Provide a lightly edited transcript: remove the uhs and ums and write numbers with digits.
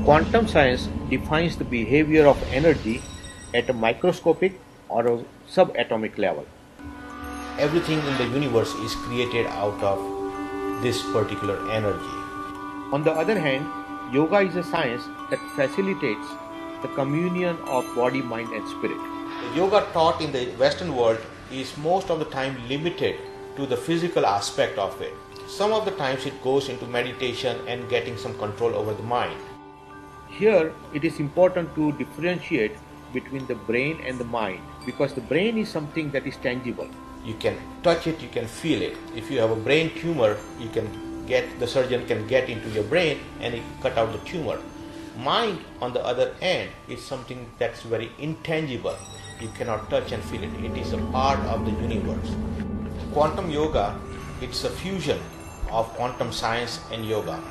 Quantum science defines the behavior of energy at a microscopic or a subatomic level. Everything in the universe is created out of this particular energy. On the other hand, yoga is a science that facilitates the communion of body, mind, and spirit. The yoga taught in the Western world is most of the time limited to the physical aspect of it. Some of the times it goes into meditation and getting some control over the mind. Here, it is important to differentiate between the brain and the mind because the brain is something that is tangible. You can touch it, you can feel it. If you have a brain tumor, the surgeon can get into your brain and cut out the tumor. Mind, on the other hand, is something that's very intangible. You cannot touch and feel it. It is a part of the universe. Quantum yoga, it's a fusion of quantum science and yoga.